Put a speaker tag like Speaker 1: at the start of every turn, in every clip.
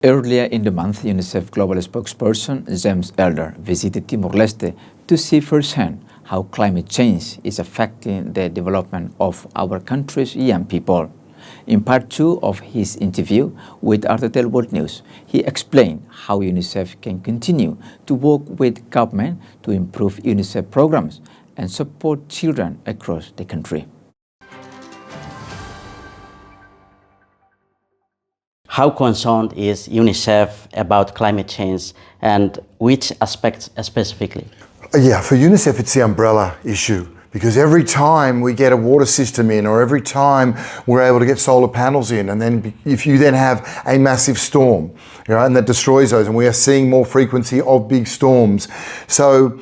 Speaker 1: Earlier in the month, UNICEF Global Spokesperson James Elder visited Timor-Leste to see firsthand how climate change is affecting the development of our country's young people. In part 2 of his interview with RTTL World News, he explained how UNICEF can continue to work with government to improve UNICEF programs and support children across the country.
Speaker 2: How concerned is UNICEF about climate change, and which aspects specifically?
Speaker 3: Yeah, for UNICEF it's the umbrella issue, because every time we get a water system in, or every time we're able to get solar panels in, and then if you then have a massive storm, and that destroys those, and we are seeing more frequency of big storms. So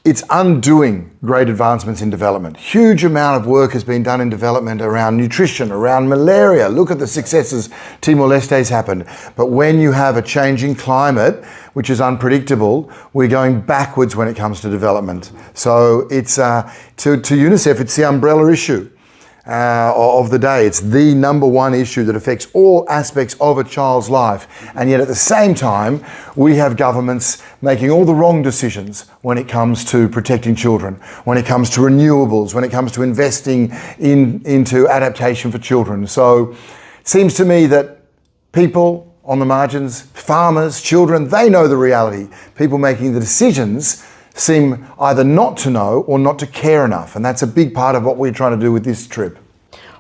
Speaker 3: it's undoing great advancements in development. Huge amount of work has been done in development around nutrition, around malaria. Look at the successes Timor-Leste's happened. But when you have a changing climate, which is unpredictable, we're going backwards when it comes to development. So it's to UNICEF, it's the umbrella issue of the day. It's the #1 issue that affects all aspects of a child's life. And yet at the same time, we have governments making all the wrong decisions when it comes to protecting children, when it comes to renewables, when it comes to investing into adaptation for children. So it seems to me that people on the margins, farmers, children, they know the reality. People making the decisions seem either not to know or not to care enough. And that's a big part of what we're trying to do with this trip.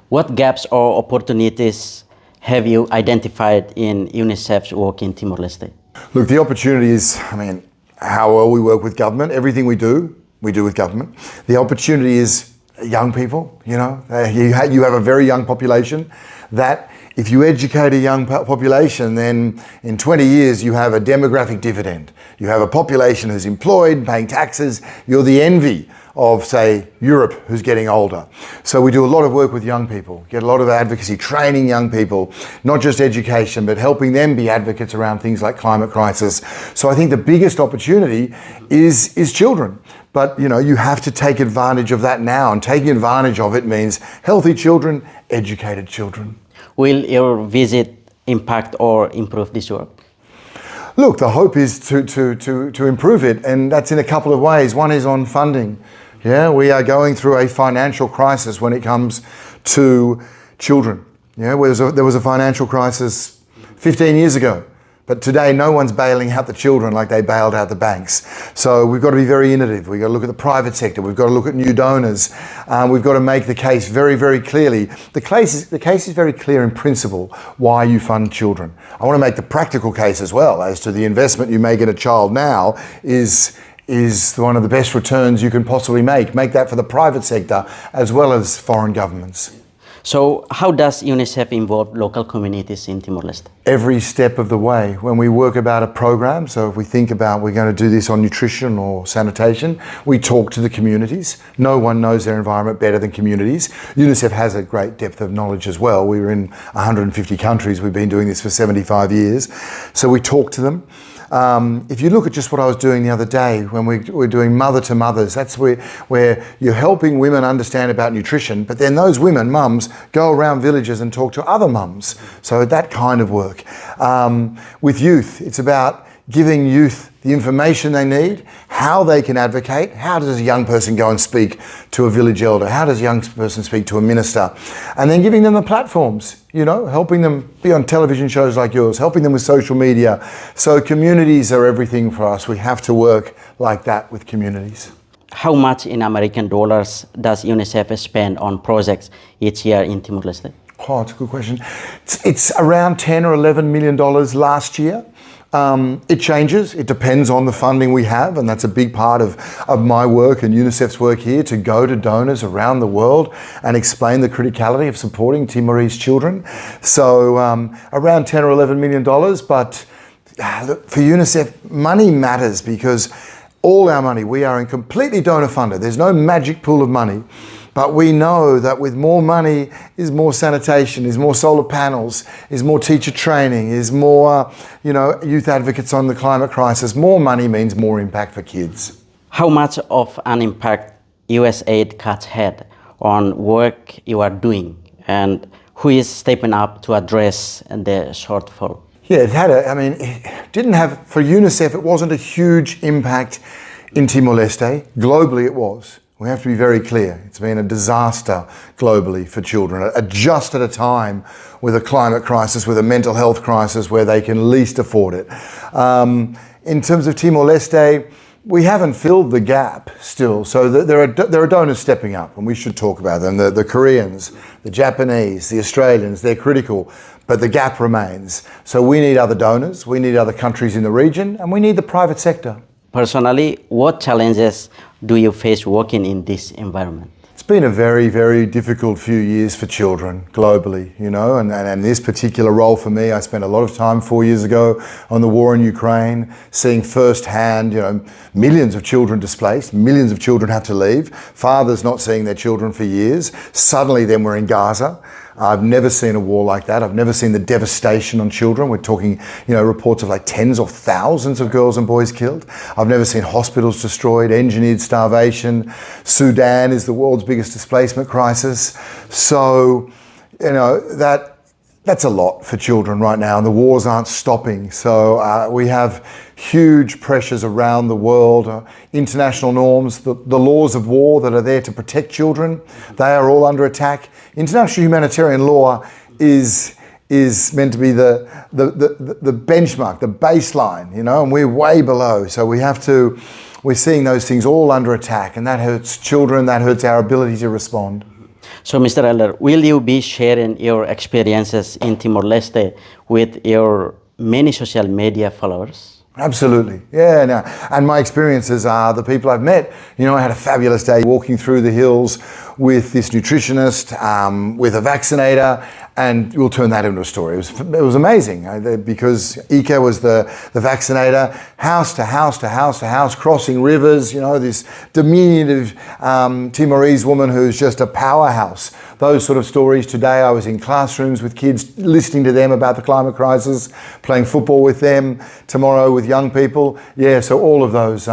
Speaker 2: What gaps or opportunities have you identified in UNICEF's work in Timor-Leste?
Speaker 3: Look, the opportunity is, how well we work with government. Everything we do with government. The opportunity is young people, you have a very young population that if you educate a young population, then in 20 years you have a demographic dividend. You have a population who's employed, paying taxes. You're the envy of, say, Europe, who's getting older. So we do a lot of work with young people, get a lot of advocacy, training young people, not just education, but helping them be advocates around things like climate crisis. So I think the biggest opportunity is children. But you have to take advantage of that now, and taking advantage of it means healthy children, educated children.
Speaker 2: Will your visit impact or improve this work?
Speaker 3: Look, the hope is to improve it, and that's in a couple of ways. One is on funding. We are going through a financial crisis when it comes to children. There was a financial crisis 15 years ago. But today, no one's bailing out the children like they bailed out the banks. So we've got to be very innovative. We've got to look at the private sector. We've got to look at new donors. We've got to make the case very, very clearly. The case is very clear in principle why you fund children. I want to make the practical case as well as to the investment you make in a child now is one of the best returns you can possibly make. Make that for the private sector as well as foreign governments.
Speaker 2: So how does UNICEF involve local communities in Timor-Leste?
Speaker 3: Every step of the way. When we work about a program, so if we think about we're going to do this on nutrition or sanitation, we talk to the communities. No one knows their environment better than communities. UNICEF has a great depth of knowledge as well. We were in 150 countries. We've been doing this for 75 years. So we talk to them. If you look at just what I was doing the other day when we're doing mother to mothers, that's where you're helping women understand about nutrition, but then those women, mums, go around villages and talk to other mums. So that kind of work. With youth, it's about giving youth the information they need, how they can advocate. How does a young person go and speak to a village elder? How does a young person speak to a minister? And then giving them the platforms, helping them be on television shows like yours, helping them with social media. So communities are everything for us. We have to work like that with communities.
Speaker 2: How much in American dollars does UNICEF spend on projects each year in Timor-Leste?
Speaker 3: Oh, it's a good question. It's around $10 or $11 million last year. It changes. It depends on the funding we have, and that's a big part of my work and UNICEF's work here, to go to donors around the world and explain the criticality of supporting Timorese children. So around $10 or $11 million, but look, for UNICEF, money matters, because all our money, we are in completely donor funded. There's no magic pool of money. But we know that with more money is more sanitation, is more solar panels, is more teacher training, is more youth advocates on the climate crisis. More money means more impact for kids.
Speaker 2: How much of an impact US aid cuts had on work you are doing, and who is stepping up to address the shortfall?
Speaker 3: Yeah, it didn't have, for UNICEF, it wasn't a huge impact in Timor-Leste. Globally it was. We have to be very clear. It's been a disaster globally for children, just at a time with a climate crisis, with a mental health crisis where they can least afford it. In terms of Timor-Leste, we haven't filled the gap still. So there are donors stepping up, and we should talk about them. The Koreans, the Japanese, the Australians, they're critical, but the gap remains. So we need other donors, we need other countries in the region, and we need the private sector.
Speaker 2: Personally, what challenges do you face working in this environment?
Speaker 3: It's been a very, very difficult few years for children globally, and this particular role for me, I spent a lot of time 4 years ago on the war in Ukraine, seeing firsthand, millions of children displaced, millions of children have to leave, fathers not seeing their children for years. Suddenly then we're in Gaza. I've never seen a war like that. I've never seen the devastation on children. We're talking, reports of like tens of thousands of girls and boys killed. I've never seen hospitals destroyed, engineered starvation. Sudan is the world's biggest displacement crisis. So, that's a lot for children right now, and the wars aren't stopping. So we have huge pressures around the world, international norms, the laws of war that are there to protect children, they are all under attack. International humanitarian law is meant to be the benchmark, the baseline, and we're way below. So we're seeing those things all under attack, and that hurts children, that hurts our ability to respond.
Speaker 2: So, Mr. Elder, will you be sharing your experiences in Timor-Leste with your many social media followers?
Speaker 3: Absolutely, yeah. No. And my experiences are the people I've met. I had a fabulous day walking through the hills with this nutritionist, with a vaccinator, and we'll turn that into a story. It was amazing because Ika was the vaccinator, house to house to house to house, crossing rivers, this diminutive Timorese woman who's just a powerhouse. Those sort of stories. Today I was in classrooms with kids, listening to them about the climate crisis, playing football with them. Tomorrow with young people. Yeah, so all of those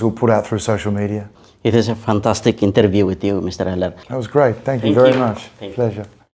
Speaker 3: we'll put out through social media.
Speaker 2: It is a fantastic interview with you, Mr. Eller.
Speaker 3: That was great. Thank you very much.
Speaker 2: Thank you.
Speaker 3: Pleasure.